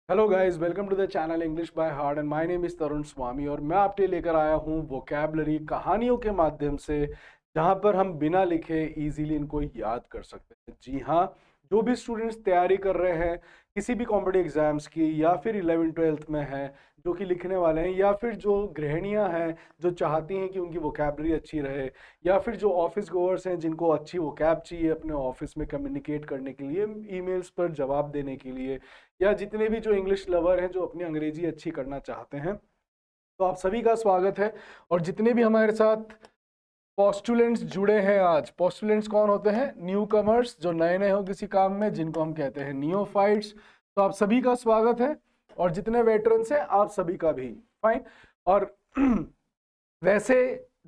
Hello guys, welcome to the channel English by heart and my name is Tarun Swami. और मैं आपके लिए लेकर आया हूँ वोकैबलरी कहानियों के माध्यम से, जहाँ पर हम बिना लिखे इजीली इनको याद कर सकते हैं। जी हाँ, जो भी स्टूडेंट्स तैयारी कर रहे हैं किसी भी कॉम्पिटिटिव एग्जाम्स की, या फिर 11th-12th में हैं जो कि लिखने वाले हैं, या फिर जो गृहिणियाँ हैं जो चाहती हैं कि उनकी वोकैबलरी अच्छी रहे, या फिर जो ऑफिस गोअर्स हैं जिनको अच्छी वोकैब चाहिए अपने ऑफिस में कम्युनिकेट करने के लिए, ईमेल्स पर जवाब देने के लिए, या जितने भी जो इंग्लिश लवर हैं जो अपनी अंग्रेजी अच्छी करना चाहते हैं, तो आप सभी का स्वागत है। और जितने भी हमारे साथ पोस्टुलेंट्स जुड़े हैं आज, पोस्टुलेंट्स कौन होते हैं? न्यू कमर्स, जो नए नए हो किसी काम में, जिनको हम कहते हैं नियोफाइट्स। तो आप सभी का स्वागत है। और जितने वेटरन्स हैं आप सभी का भी फाइन। और वैसे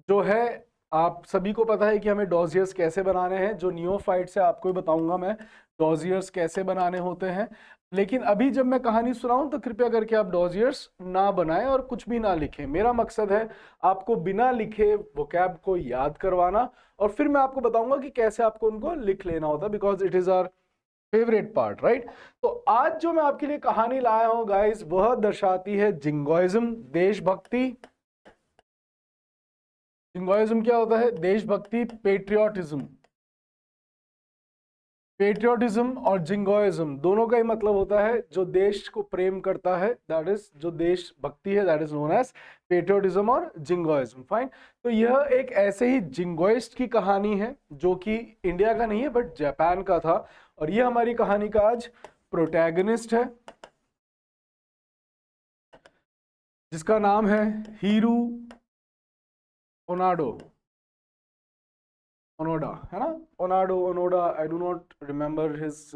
जो है, आप सभी को पता है कि हमें डॉजियर्स कैसे बनाने हैं। जो नियोफाइट्स है आपको ही बताऊंगा मैं डॉजियर्स कैसे बनाने होते हैं। लेकिन अभी जब मैं कहानी सुनाऊं तो कृपया करके आप डॉजियर्स ना बनाएं और कुछ भी ना लिखें। मेरा मकसद है आपको बिना लिखे वोकैब को याद करवाना, और फिर मैं आपको बताऊंगा कि कैसे आपको उनको लिख लेना होता है, because it is our favourite part, right. तो आज जो मैं आपके लिए कहानी लाया हूं गाइस, वह दर्शाती है जिंगोइज्म, देशभक्ति। जिंगोइज्म क्या होता है? देशभक्ति, पेट्रियोटिज्म। पेट्रियोटिज्म और जिंगोइज्म दोनों का ही मतलब होता है जो देश को प्रेम करता है, दैट इज जो देशभक्ति है, that is known as patriotism और जिंगोइज्म। फाइन। तो यह एक ऐसे ही जिंगोइस्ट की कहानी है जो कि इंडिया का नहीं है बट जापान का था। और यह हमारी कहानी का आज प्रोटैगनिस्ट है, जिसका नाम है हीरू ओनाडो। ओनोडा है ना? Onoda, Onoda, I do not remember his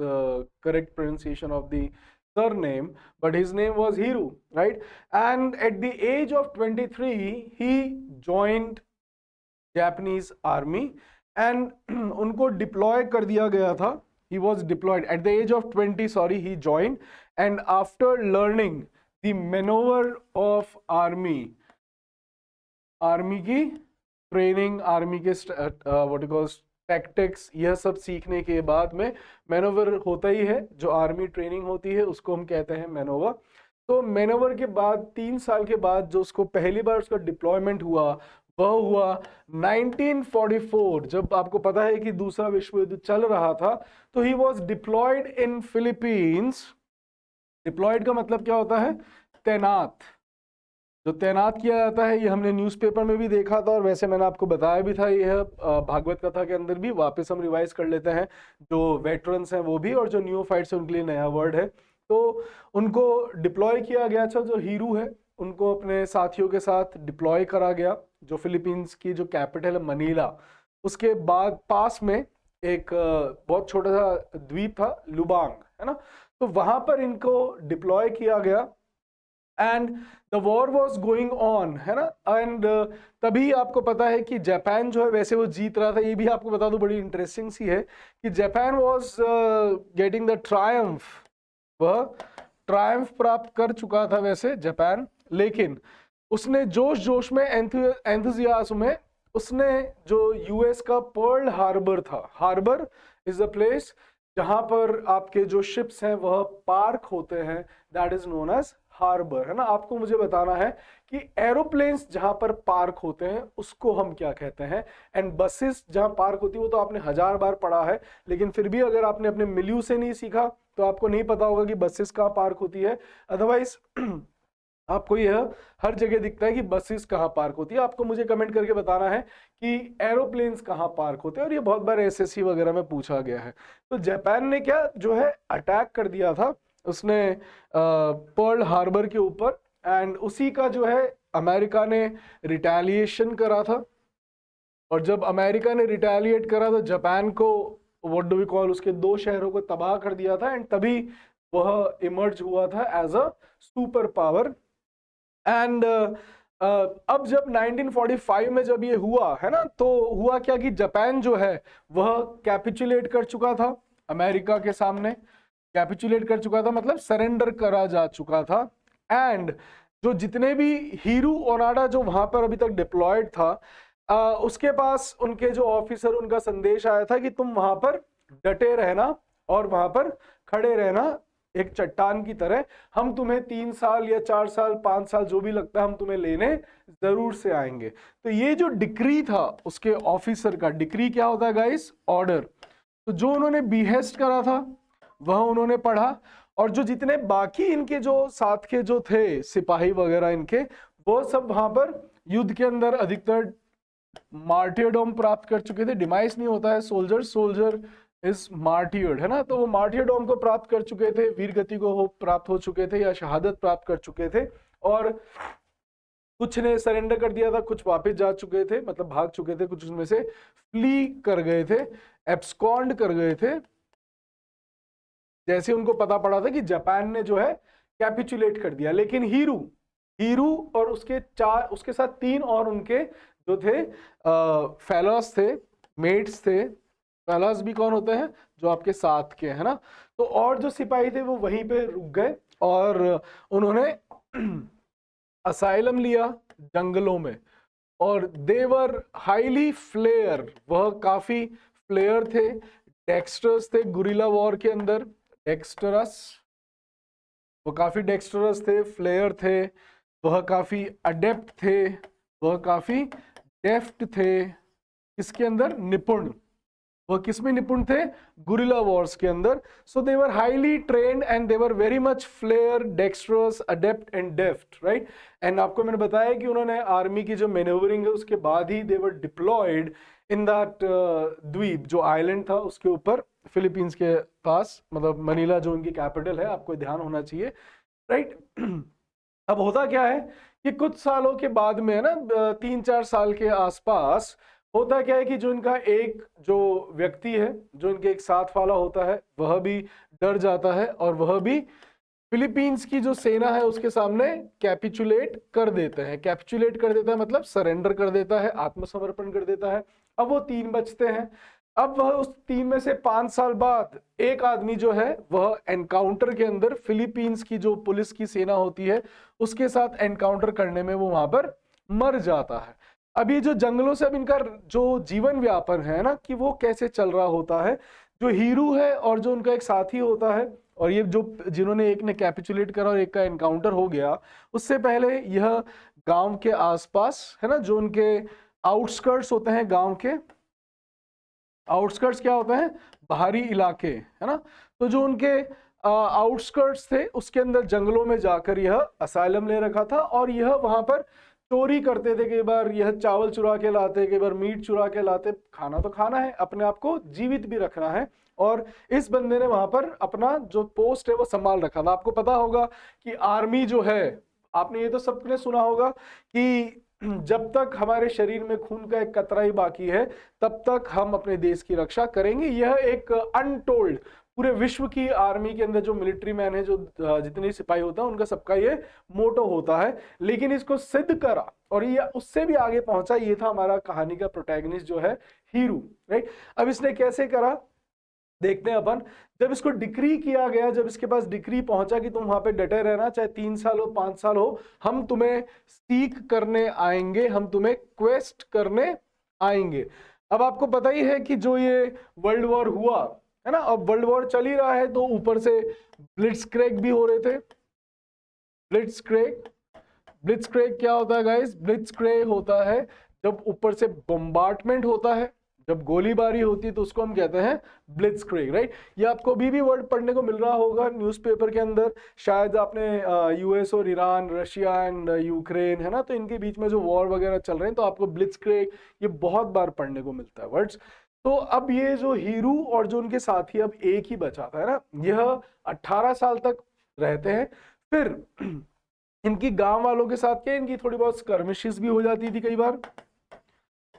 correct pronunciation of the surname, but his name was Hiru, right? And at the age of 23 he joined Japanese army and उनको डिप्लॉय कर दिया गया था। he was deployed at the age of 20, sorry, he joined, and after learning the maneuver of army की training, army के what you call tactics, यह सब सीखने के बाद में मैनोवर होता ही है। जो आर्मी ट्रेनिंग होती है उसको हम कहते हैं मैनोवर। तो मैनोवर के बाद 3 साल के बाद जो उसको पहली बार उसका डिप्लॉयमेंट हुआ, वह हुआ 1944। जब आपको पता है कि दूसरा विश्व युद्ध चल रहा था, तो he was deployed in Philippines. Deployed का मतलब क्या होता है? तैनात। जो तैनात किया जाता है, ये हमने न्यूज़पेपर में भी देखा था, और वैसे मैंने आपको बताया भी था। यह भागवत कथा के अंदर भी वापस हम रिवाइज कर लेते हैं, जो वेटरन्स हैं वो भी, और जो न्यूफाइट्स हैं उनके लिए नया वर्ड है। तो उनको डिप्लॉय किया गया था। जो हीरू है उनको अपने साथियों के साथ डिप्लॉय करा गया, जो फिलीपींस की जो कैपिटल है मनीला, उसके बाद पास में एक बहुत छोटा सा द्वीप था, लुबांग, है ना? तो वहां पर इनको डिप्लॉय किया गया and the war was going on, है ना? एंड तभी आपको पता है कि जापान जो है वैसे वो जीत रहा था। ये भी आपको बता दूं, बड़ी इंटरेस्टिंग सी है कि Japan was getting the Triumph. वह ट्रायम्फ प्राप्त कर चुका था वैसे जापान, लेकिन उसने जोश जोश में, एंथुजियाज्म में, उसने जो यूएस का पर्ल हार्बर था, हार्बर इज अ प्लेस जहां पर आपके जो शिप्स हैं वह पार्क होते हैं, that is known as harbour, है ना? आपको मुझे बताना है कि एरोप्लेन्स जहां पर पार्क होते हैं उसको हम क्या कहते हैं, एंड बसेस जहां पार्क होती है वो तो आपने 1000 बार पढ़ा है, लेकिन फिर भी अगर आपने अपने मिल्यू से नहीं सीखा तो आपको नहीं पता होगा कि बसेस कहाँ पार्क होती है। अदरवाइज आपको यह हर जगह दिखता है कि बसेस कहाँ पार्क होती है। आपको मुझे कमेंट करके बताना है कि एरोप्लेन्स कहाँ पार्क होते हैं, और ये बहुत बार एसएससी वगैरह में पूछा गया है। तो जापान ने क्या जो है अटैक कर दिया था उसने पर्ल हार्बर के ऊपर, एंड उसी का जो है अमेरिका ने रिटेलिएशन करा था। और जब अमेरिका ने रिटेलिएट करा तो जापान को, व्हाट डू वी कॉल, उसके 2 शहरों को तबाह कर दिया था, एंड तभी वह इमर्ज हुआ था as a super power. And अब जब 1945 में जब ये हुआ, है ना, तो हुआ क्या कि जापान जो है वह कैपिचुलेट कर चुका था अमेरिका के सामने। कैपिचुलेट कर चुका था मतलब सरेंडर करा जा चुका था। एंड जो जितने भी हीरू ओनाडा जो वहां पर अभी तक डिप्लॉयड था, उसके पास उनके जो ऑफिसर, उनका संदेश आया था कि तुम वहां पर डटे रहना और वहां पर खड़े रहना एक चट्टान की तरह, हम तुम्हें 3 साल या 4 साल 5 साल जो भी लगता है हम तुम्हें लेने जरूर से आएंगे। तो ये जो डिक्री था उसके ऑफिसर का, डिक्री क्या होता है गाइस? ऑर्डर। तो जो उन्होंने बिहेस्ट करा था वह उन्होंने पढ़ा, और जो जितने बाकी इनके जो साथ के जो थे सिपाही वगैरह इनके, वो सब वहां पर युद्ध के अंदर अधिकतर मार्टियरडम प्राप्त कर चुके थे। डिमाइस नहीं होता है सोल्जर, सोल्जर इज मार्टियर्ड, है ना। तो वो मार्टियरडम को प्राप्त कर चुके थे, वीर गति को प्राप्त हो चुके थे या शहादत प्राप्त कर चुके थे, और कुछ ने सरेंडर कर दिया था, कुछ वापस जा चुके थे, मतलब भाग चुके थे, कुछ उनमें से फ्ली कर गए थे, एब्सकॉन्ड कर गए थे, जैसे उनको पता पड़ा था कि जापान ने जो है कैपिचुलेट कर दिया। लेकिन हीरू, हीरू और उसके साथ 3 और उनके जो थे फेलोस थे, मेट्स थे। फेलोस भी कौन होते हैं? जो आपके साथ के, है ना। तो और जो सिपाही थे वो वहीं पे रुक गए और उन्होंने असाइलम लिया जंगलों में, और देवर हाईली फ्लेयर, वह काफी फ्लेयर थे, डेक्स्टर्स थे गुरिल्ला वॉर के अंदर, डेक्स्टरस, वो काफी डेक्स्टरस थे, फ्लेयर थे, वह काफी अडेप्ट थे, वह काफी डेफ्ट थे, किसके अंदर? निपुण। वह किसमें निपुण थे? गुरिल्ला वॉर्स के अंदर। So they were highly trained and they were very much flair, dexterous, adept and deft, right. And आपको मैंने बताया कि उन्होंने आर्मी की जो मैन्यूवरिंग है उसके बाद ही दे वर डिप्लॉयड इन दैट द्वीप, जो आइलैंड था उसके ऊपर, फिलीपींस के पास, मतलब मनीला जो उनकी कैपिटल है, आपको ध्यान होना चाहिए, राइट। अब होता क्या है कि कुछ सालों के बाद में, है ना, 3-4 साल के आसपास, होता क्या है कि जो इनका एक जो व्यक्ति है, जो इनके एक साथ वाला होता है, वह भी डर जाता है और वह भी फिलीपींस की जो सेना है उसके सामने कैपिचुलेट कर देते हैं। कैपिचुलेट कर देता है मतलब सरेंडर कर देता है, आत्मसमर्पण कर देता है। अब वो 3 बचते हैं। अब वह उस 3 में से 5 साल बाद एक आदमी जो है वह एनकाउंटर के अंदर, फिलीपींस की जो पुलिस की सेना होती है उसके साथ एनकाउंटर करने में वो वहां पर मर जाता है। अब ये जो जंगलों से अब इनका जो जीवन व्यापन है ना, कि वो कैसे चल रहा होता है, जो हीरू है और जो उनका एक साथी होता है, और ये जो जिन्होंने, एक ने कैपिचुलेट करा और एक का एनकाउंटर हो गया, उससे पहले यह गांव के आसपास, है ना, जो उनके आउटस्कर्ट्स होते हैं, गांव के आउटस्कर्ट्स क्या होते हैं? बाहरी इलाके, है ना। तो जो उनके आउटस्कर्ट्स थे उसके अंदर जंगलों में जाकर यह असाइलम ले रखा था, और यह वहां पर चोरी करते थे। कई बार यह चावल चुरा के लाते, कई बार मीट चुरा के लाते। खाना तो खाना है, अपने आप को जीवित भी रखना है, और इस बंदे ने वहां पर अपना जो पोस्ट है वो संभाल रखा था। आपको पता होगा कि आर्मी जो है, आपने ये तो सबने सुना होगा कि जब तक हमारे शरीर में खून का एक कतरा ही बाकी है तब तक हम अपने देश की रक्षा करेंगे। यह एक अनटोल्ड, पूरे विश्व की आर्मी के अंदर जो मिलिट्री मैन है, जो जितने सिपाही होता है, उनका सबका ये मोटो होता है। लेकिन इसको सिद्ध करा और ये उससे भी आगे पहुंचा, ये था हमारा कहानी का प्रोटैगनिस्ट जो है हीरू, राइट। अब इसने कैसे करा देखते हैं अपन। जब इसको डिक्री किया गया, जब इसके पास डिक्री पहुंचा कि तुम वहां पे डटे रहना, चाहे 3 साल हो 5 साल हो, हम तुम्हें सीख करने आएंगे, हम तुम्हें क्वेस्ट करने आएंगे। अब आपको पता ही है कि जो ये वर्ल्ड वॉर हुआ है ना, अब वर्ल्ड वॉर चल ही रहा है, तो ऊपर से ब्लिट्सक्रेग भी हो रहे थे। ब्लिट्सक्रेग, ब्लिट्सक्रेग क्या होता है गाइस? ब्लिट्सक्रेग होता है जब ऊपर से बम्बार्टमेंट होता है, जब गोलीबारी होती है तो उसको हम कहते हैं ब्लिट्सक्रेग, राइट। ये आपको अभी भी वर्ड पढ़ने को मिल रहा होगा न्यूज़पेपर के अंदर, शायद आपने यूएस और ईरान, रशिया एंड यूक्रेन, है ना, तो इनके बीच में जो वॉर वगैरह चल रहे हैं, तो आपको ब्लिट्सक्रेग ये बहुत बार पढ़ने को मिलता है वर्ड्स। तो अब ये जो हीरू और जो उनके साथी, अब एक ही बचा था, है ना, यह 18 साल तक रहते हैं। फिर इनकी गांव वालों के साथ क्या, इनकी थोड़ी बहुत स्कर्मिशेस भी हो जाती थी। कई बार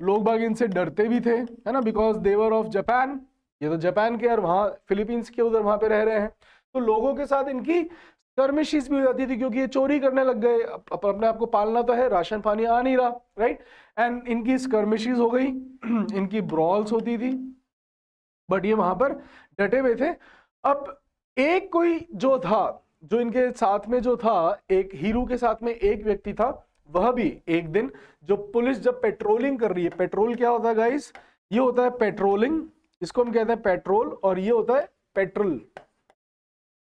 लोग बाग इनसे डरते भी थे, है ना, बिकॉज देवर ऑफ जापान, ये तो जापान के और वहां फिलीपींस के उधर वहां पे रह रहे हैं, तो लोगों के साथ इनकी स्कर्मिशेस भी हो जाती थी, क्योंकि ये चोरी करने लग गए। अपने आप को पालना तो है, राशन पानी आ नहीं रहा, राइट। एंड इनकी स्कर्मिशेस हो गई, इनकी ब्रॉल्स होती थी, बट ये वहां पर डटे हुए थे। अब एक कोई जो था, जो इनके साथ में जो था, एक हीरू के साथ में एक व्यक्ति था, वह भी एक दिन, जो पुलिस जब पेट्रोलिंग कर रही है, पेट्रोल क्या होता है गाइस? ये होता है पेट्रोलिंग, इसको हम कहते हैं पेट्रोल, और ये होता है पेट्रोल,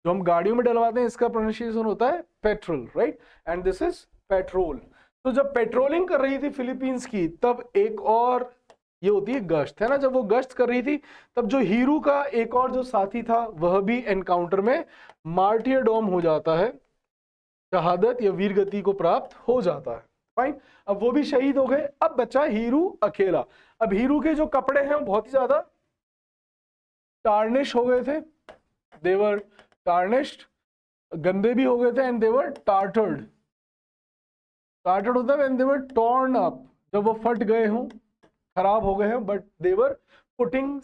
जो हम गाड़ियों में डलवाते हैं इसका प्रोनाउंसिएशन होता है petrol, right, and this is petrol. तो जब पेट्रोलिंग कर रही थी फिलीपींस की, तब एक और ये होती है गश्त, है ना, जब वो गश्त कर रही थी तब जो हीरू का एक और जो साथी था वह भी एनकाउंटर में मार्टियरडॉम हो जाता है, शहादत या वीर गति को प्राप्त हो जाता है। फाइन, अब वो भी शहीद हो गए, अब बचा हीरू अकेला। अब हीरू के जो कपड़े हैं वो बहुत ही ज्यादा टार्निश हो गए थे, देवर टार्निश्ड, गंदे भी हो गए थे, एंड देवर टार्टर्ड। टार्टर्ड होता है when they were torn up, जब वो फट गए हों, खराब हो गए हैं, बट देवर पुटिंग,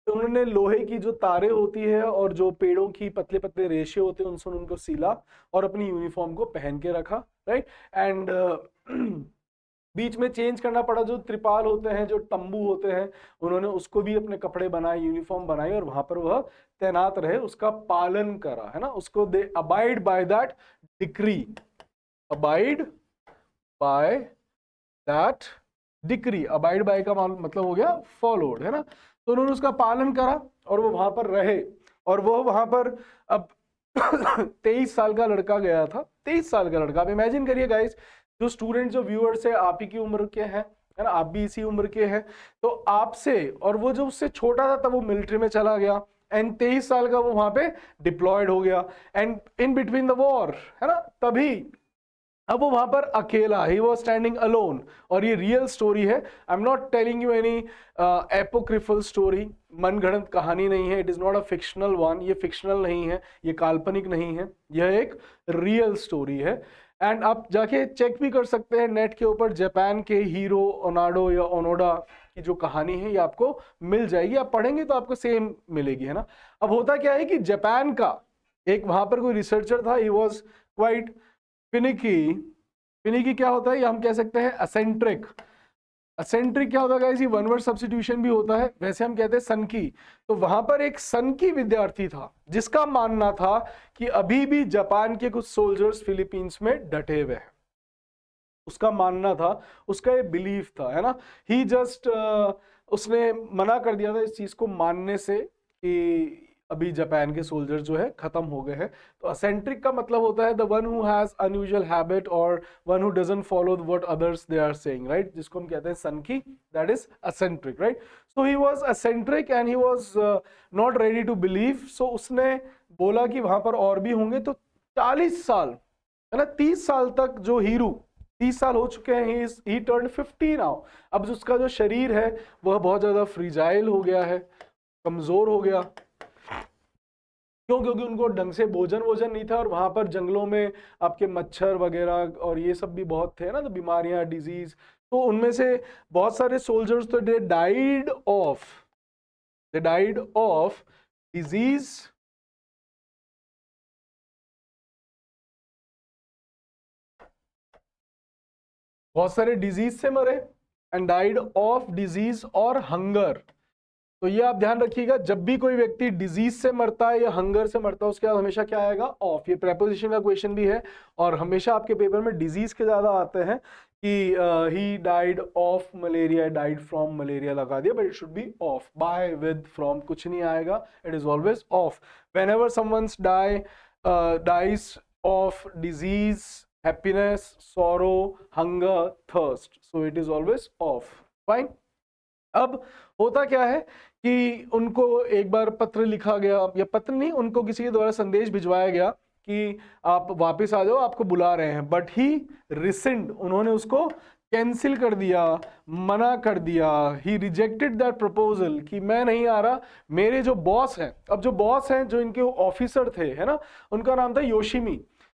उन्होंने लोहे की जो तारे होती है और जो पेड़ों की पतले पतले रेशे होते हैं उनसे उनको सीला और अपनी यूनिफॉर्म को पहन के रखा, राइट, एंड बीच में चेंज करना पड़ा, जो त्रिपाल होते हैं, जो तंबू होते हैं, उन्होंने उसको भी अपने कपड़े बनाए, यूनिफॉर्म बनाई और वहां पर वह तैनात रहे, उसका पालन करा, है ना, उसको they abide by that decree, abide by that decree, abide by का मतलब हो गया फॉलोड, है ना, तो उन्होंने उसका पालन करा और वो वहां पर रहे, और वो वहां पर अब 23 साल का लड़का गया था, 23 साल का लड़का। आप इमेजिन करिए गाइस, जो स्टूडेंट, जो व्यूअर्स है, आप ही की उम्र के हैं, है ना, आप भी इसी उम्र के हैं, तो आपसे, और वो जो उससे छोटा था तब वो मिलिट्री में चला गया, एंड 23 साल का वो वहां पे डिप्लॉयड हो गया, and in between the war, है ना, तभी अब वो वहां पर अकेला, ही वॉज स्टैंडिंग अलोन, और ये रियल स्टोरी है, I am not telling you any apocryphal story, मनगढ़ंत कहानी नहीं है, it is not a fictional one, ये फिक्शनल नहीं है, ये काल्पनिक नहीं है, यह एक रियल स्टोरी है। एंड आप जाके चेक भी कर सकते हैं नेट के ऊपर, जापान के हीरो ओनाडो या ओनोडा की जो कहानी है ये आपको मिल जाएगी, आप पढ़ेंगे तो आपको सेम मिलेगी, है ना। अब होता क्या है कि जापान का एक वहां पर कोई रिसर्चर था, he was quite finicky. Finicky क्या होता है, या हम कह सकते हैं असेंट्रिक। असेंट्रिक क्या होता है गाइस, ये वन वर्ड सब्स्टिट्यूशन भी होता है, वैसे हम कहते हैं सनकी। तो वहां पर एक सनकी विद्यार्थी था जिसका मानना था कि अभी भी जापान के कुछ सोल्जर्स फिलीपींस में डटे हुए हैं, उसका मानना था, उसका ये बिलीफ था, है ना। ही जस्ट उसने मना कर दिया था इस चीज को मानने से कि अभी जापान के सोल्जर जो है खत्म हो गए हैं। तो असेंट्रिक का मतलब होता है the one who has unusual habit और one who doesn't follow what others they are saying, right, जिसको हम कहते हैं सनकी, that is eccentric, right. So he was eccentric and he was not ready to believe. So उसने बोला कि वहां पर और भी होंगे। तो 40 साल, है ना, 30 साल तक जो हीरू, 30 साल हो चुके हैं, ही टर्न 50 नाउ। अब उसका जो शरीर है वह बहुत ज्यादा फ्रीजाइल हो गया है, कमजोर हो गया। क्यों? क्योंकि उनको ढंग से भोजन नहीं था, और वहां पर जंगलों में आपके मच्छर वगैरह और ये सब भी बहुत थे ना, तो बीमारियां, डिजीज, तो उनमें से बहुत सारे सोल्जर्स तो दे डाइड ऑफ डिजीज, बहुत सारे डिजीज से मरे, एंड डाइड ऑफ डिजीज और हंगर। तो ये आप ध्यान रखिएगा, जब भी कोई व्यक्ति डिजीज से मरता है या हंगर से मरता है, उसके बाद हमेशा क्या आएगा? ऑफ। ये प्रेपोजिशन का क्वेश्चन भी है, और हमेशा आपके पेपर में डिजीज के ज्यादा आते हैं कि he died of malaria, died from malaria लगा दिया, but it should be of. By, with, from कुछ नहीं आएगा, it is always of. Whenever someone dies of disease, happiness, sorrow, hunger, thirst, so it is always of. Fine. अब होता क्या है कि उनको एक बार पत्र लिखा गया, या पत्र नहीं, उनको किसी के द्वारा संदेश भिजवाया गया कि आप वापस आ जाओ, आपको बुला रहे हैं, बट ही रिसेंड, उन्होंने उसको कैंसिल कर दिया, मना कर दिया। ही रिजेक्टेड दैट प्रपोजल कि मैं नहीं आ रहा, मेरे जो बॉस हैं, अब जो बॉस हैं, जो इनके ऑफिसर थे, है ना, उनका नाम था योशिमी।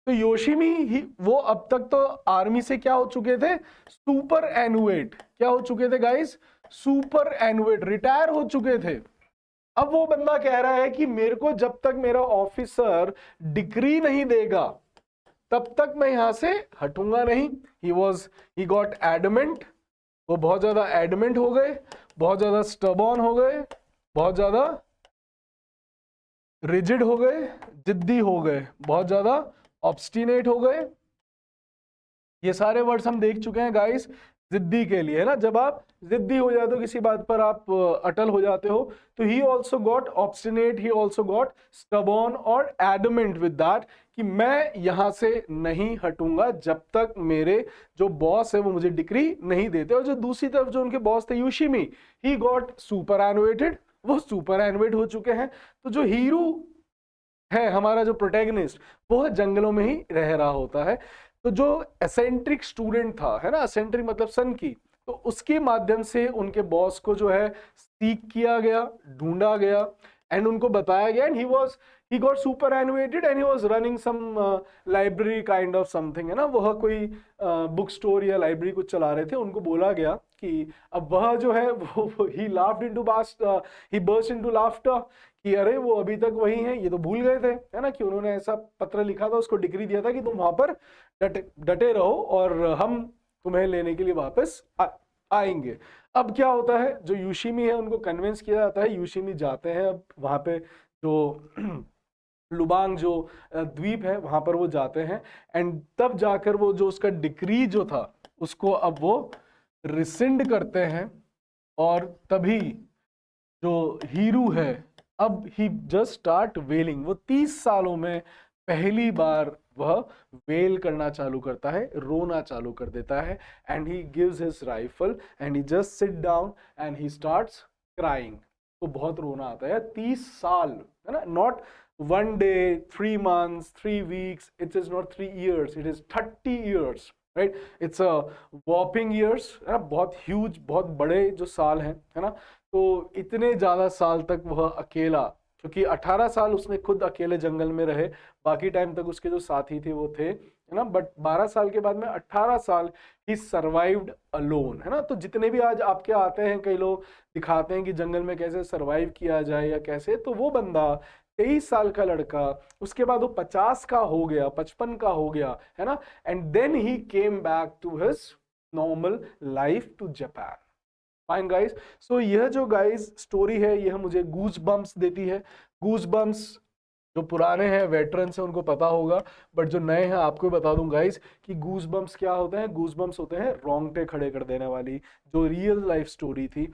तो योशिमी ही, वो अब तक तो आर्मी से क्या हो चुके थे? सुपर एनुएट। क्या हो चुके थे गाइस? सुपर एनुएट, रिटायर हो चुके थे। अब वो बंदा कह रहा है कि मेरे को जब तक मेरा ऑफिसर डिग्री नहीं देगा तब तक मैं यहां से हटूंगा नहीं। ही गॉट एडमेंट, वो बहुत ज्यादा एडमेंट हो गए, बहुत ज्यादा स्टबॉर्न हो गए, बहुत ज्यादा रिजिड हो गए, जिद्दी हो गए, बहुत ज्यादा ऑब्स्टिनेट हो गए। ये सारे वर्ड्स हम देख चुके हैं गाइस। जिद्दी के लिए, है ना, जब आप जिद्दी हो जाते हो किसी बात पर, आप अटल हो जाते हो, तो he also got obstinate, he also got stubborn और एडमेंट विद दैट कि मैं यहां से नहीं हटूंगा जब तक मेरे जो बॉस है वो मुझे डिक्री नहीं देते। और जो दूसरी तरफ जो उनके बॉस थे यूशिमी, ही गॉट सुपर एनुएटेड, वो सुपर एनुएट हो चुके हैं। तो जो हीरो है हमारा, जो प्रोटैगनिस्ट, वो जंगलों में ही रह रहा होता है। तो जो एसेंट्रिक स्टूडेंट था, है ना, एसेंट्रिक मतलब सन की, तो उसके माध्यम से उनके बॉस को जो है सीख किया गया, ढूंढा गया एंड उनको बताया गया, and he got super annoyed and he was running some library kind of something, है ना, वह कोई बुक स्टोर या लाइब्रेरी कुछ चला रहे थे। उनको बोला गया कि अब वह जो है वो ही लाफ्ड इनटू ही बर्स्ट इनटू लाफ्टर कि अरे वो अभी तक वही है, ये तो भूल गए थे, है ना, कि उन्होंने ऐसा पत्र लिखा था, उसको डिग्री दिया था कि तुम वहां पर डटे रहो और हम तुम्हें लेने के लिए वापस आएंगे। अब क्या होता है, जो यूशिमी है उनको कन्विंस किया जाता है, यूशिमी जाते हैं अब वहां पे, जो लुबांग जो द्वीप है वहां पर वो जाते हैं, एंड तब जाकर वो जो उसका डिक्री जो था उसको अब वो रिसिंड करते हैं। और तभी जो हीरू है, अब ही जस्ट स्टार्ट वेलिंग, वो 30 सालों में पहली बार वह वेल करना चालू करता है, रोना चालू कर देता है, and he gives his rifle and he just sit down and he starts crying. तो बहुत रोना आता है, 30 साल, है ना, not 1 day, 3 months, 3 weeks, it is not 3 years, it is 30 years, right? It's a whopping years, है ना, बहुत ह्यूज, बहुत बड़े जो साल हैं, है ना। तो इतने ज्यादा साल तक वह अकेला, क्योंकि 18 साल उसने खुद अकेले जंगल में रहे, बाकी टाइम तक उसके जो साथी थे वो थे, है ना, बट 12 साल के बाद में 18 साल ही सर्वाइव्ड अलोन, है ना। तो जितने भी आज आपके आते हैं, कई लोग दिखाते हैं कि जंगल में कैसे सर्वाइव किया जाए या कैसे, तो वो बंदा 23 साल का लड़का, उसके बाद वो 50 का हो गया, 55 का हो गया, है ना, and then he came back to his normal life to Japan. Fine guys, so यह जो गाइस स्टोरी है यह मुझे गूज बम्प्स देती है। गूज बम्प्स जो पुराने हैं, वेटरन्स हैं, उनको पता होगा, बट जो नए हैं आपको बता दूं गाइस कि गूज बम्प्स क्या होते हैं। गूज बम्प्स होते हैं रोंगटे खड़े कर देने वाली जो रियल लाइफ स्टोरी थी।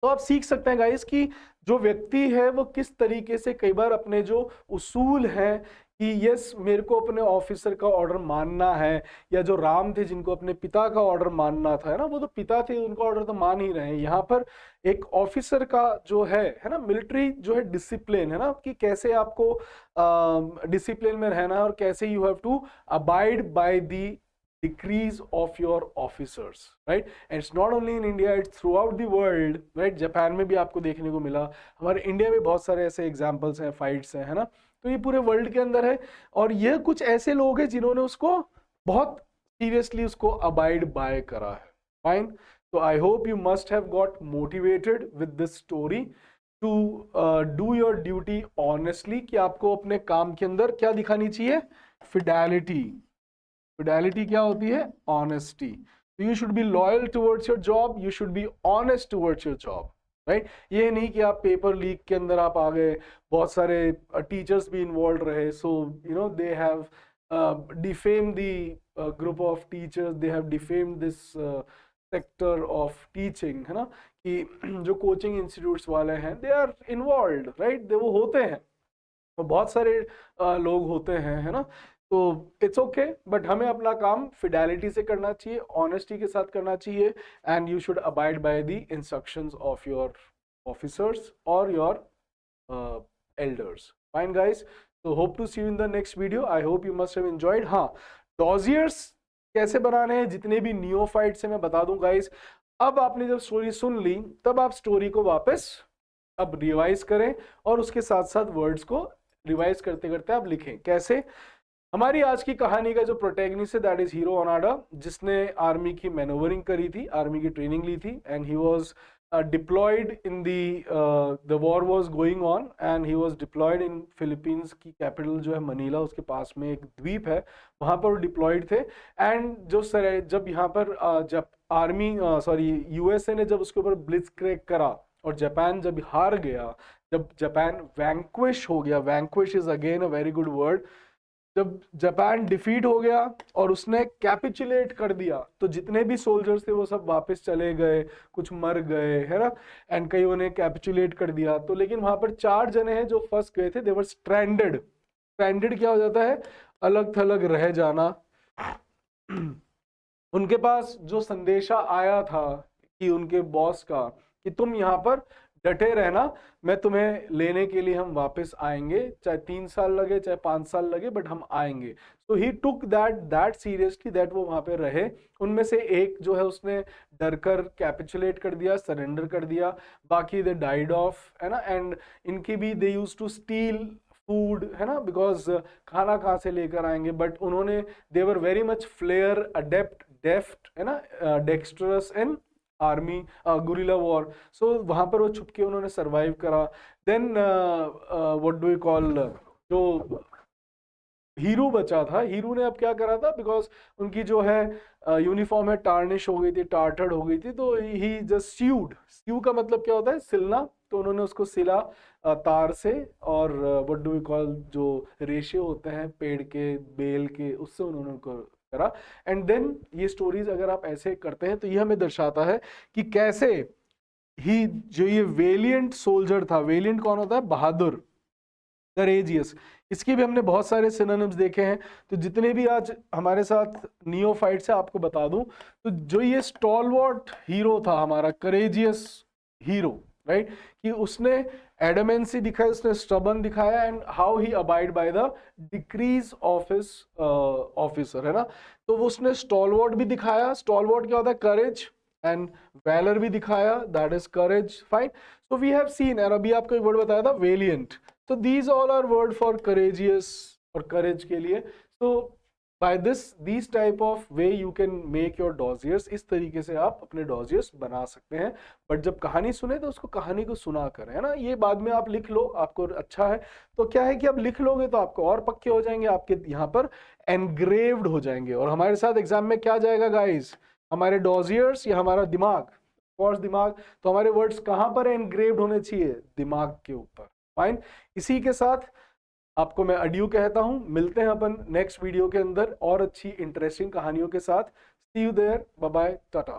तो आप सीख सकते हैं गाइस कि जो व्यक्ति है वो किस तरीके से कई बार अपने जो उसूल हैं कि यस मेरे को अपने ऑफिसर का ऑर्डर मानना है, या जो राम थे जिनको अपने पिता का ऑर्डर मानना था, है ना, वो तो पिता थे, उनका ऑर्डर तो मान ही रहे हैं। यहाँ पर एक ऑफिसर का जो है ना, मिलिट्री जो है डिसिप्लिन, है ना, कि कैसे आपको डिसिप्लिन में रहना है और कैसे you have to abide by the decrease of your officers, right? And it's not only in India, it's throughout the world, right? Japan में भी आपको देखने को मिला, हमारे इंडिया में बहुत सारे ऐसे एग्जांपल्स हैं, फाइट्स हैं, है ना। तो ये पूरे वर्ल्ड के अंदर है, और ये कुछ ऐसे लोग हैं जिन्होंने उसको बहुत सीरियसली उसको अबाइड बाय करा है। फाइन, तो I hope you must have got motivated with this story to do your duty honestly, कि आपको अपने काम के अंदर क्या दिखानी चाहिए, फिडेलिटी। फिडेलिटी क्या होती है, honesty. You should be loyal towards your job, you should be honest towards your job, right. ये नहीं कि आप पेपर लीक के अंदर आप आ गए, बहुत सारे टीचर्स भी इन्वॉल्व रहे, so you know they have defamed the group of teachers, they have defamed this sector of teaching, है ना, कि जो कोचिंग इंस्टीट्यूट्स वाले हैं दे आर इन्वॉल्व, राइट, वो होते हैं, तो बहुत सारे लोग होते हैं, है ना। तो इट्स ओके, बट हमें अपना काम फिडेलिटी से करना चाहिए, ऑनेस्टी के साथ करना चाहिए, and you should abide by the instructions of your officers और योर एल्डर्स। फाइन गाइस, तो hope to see you in the next video. I hope you must have enjoyed. हाँ, डॉजियर्स कैसे बनाने हैं, जितने भी नियोफाइट्स हैं मैं बता दूं गाइस। अब आपने जब स्टोरी सुन ली, तब आप स्टोरी को वापस अब रिवाइज करें, और उसके साथ साथ वर्ड्स को रिवाइज करते करते आप लिखें। कैसे? हमारी आज की कहानी का जो प्रोटैगनिस्ट है दैट इज हीरो ओनाडा, जिसने आर्मी की मैनोवरिंग करी थी, आर्मी की ट्रेनिंग ली थी, and he was deployed in the war was going on, and he was deployed in Philippines की कैपिटल जो है मनीला, उसके पास में एक द्वीप है, वहां पर डिप्लॉयड थे। एंड जो जब यहाँ पर जब आर्मी यूएसए ने जब उसके ऊपर ब्लिट्जक्रेग करा और जापान जब हार गया, जब जापान वैंक्विश हो गया, vanquish is again a very good word, जब जापान डिफीट हो गया और उसने कैपिचुलेट कर दिया, तो जितने भी सोल्जर्स थे वो सब वापस चले गए, कुछ मर गए, है ना, एंड कईयों ने कैपिचुलेट कर दिया। तो लेकिन वहां पर 4 जने हैं जो फंस गए थे, दे वर स्ट्रैंडेड। स्ट्रैंडेड क्या हो जाता है? अलग थलग रह जाना। उनके पास जो संदेशा आया था कि उनके बॉस का, कि तुम यहाँ पर डटे रहना, मैं तुम्हें लेने के लिए हम वापस आएंगे, चाहे 3 साल लगे चाहे 5 साल लगे, बट हम आएंगे। सो ही टुक दैट सीरियसली, दैट वो वहां पे रहे। उनमें से एक जो है उसने डर कर कैपिचुलेट कर दिया, सरेंडर कर दिया, बाकी दे डाइड ऑफ, है ना। एंड इनकी भी दे यूज टू स्टील फूड, है ना, बिकॉज खाना कहाँ से लेकर आएंगे, बट उन्होंने they were very much flair, adept, deft, है ना, dexterous in army guerrilla war. So वहां पर वो छुपके उन्होंने सरवाइव करा। Then what do you call, जो हीरू बचा था, हीरू ने अब क्या करा था, बिकॉज उनकी जो है यूनिफॉर्म है टार्निश हो गई थी, टार्टर्ड हो गई थी, तो ही जस्ट स्यूड। स्यू का मतलब क्या होता है? सिलना। तो उन्होंने उसको सिला तार से, और व्हाट डू वी कॉल, जो रेशे होते हैं पेड़ के, बेल के, उससे उन्होंने करा। एंड देन ये स्टोरीज अगर आप ऐसे करते हैं तो ये हमें दर्शाता है कि कैसे ही जो ये वेलियंट सोल्जर था, वेलियंट कौन होता है? बहादुर, करेजियस। इसके भी हमने बहुत सारे सिनोनिम्स देखे हैं। तो जितने भी आज हमारे साथ नियोफाइट्स है, आपको बता दूं, तो जो ये स्टॉलवर्ट हीरो था हमारा, करेजियस हीरो, राइट, कि उसने एडमेंसी दिखाई, उसने स्टबन दिखाया, and how he abide by the decrease of his officer, है ना। तो वो उसने स्टॉलवर्ट भी दिखाया। स्टॉलवर्ट क्या होता है? करेज। एंड वैलर भी दिखाया, that is courage, fine. So we have seen, और अभी आपको एक वर्ड बताया था, valiant. So these all are word for courageous और courage के लिए. So by these type of way you can make your dossiers. इस तरीके से आप अपने dossiers बना सकते हैं। बट जब कहानी सुने तो उसको कहानी को सुना कर, है ना। ये बाद में आप लिख लो, आपको अच्छा है तो क्या है कि आप लिख लोगे तो आपको और पक्के हो जाएंगे, आपके यहाँ पर एनग्रेव्ड हो जाएंगे। और हमारे साथ एग्जाम में क्या जाएगा गाइस? हमारे dossiers या हमारा दिमाग, कोर्स दिमाग। तो हमारे वर्ड्स कहाँ पर एनग्रेव्ड होने चाहिए? दिमाग के ऊपर, फाइन। इसी के साथ आपको मैं अड्यू कहता हूं। मिलते हैं अपन नेक्स्ट वीडियो के अंदर और अच्छी इंटरेस्टिंग कहानियों के साथ। See you there, bye bye, Tata.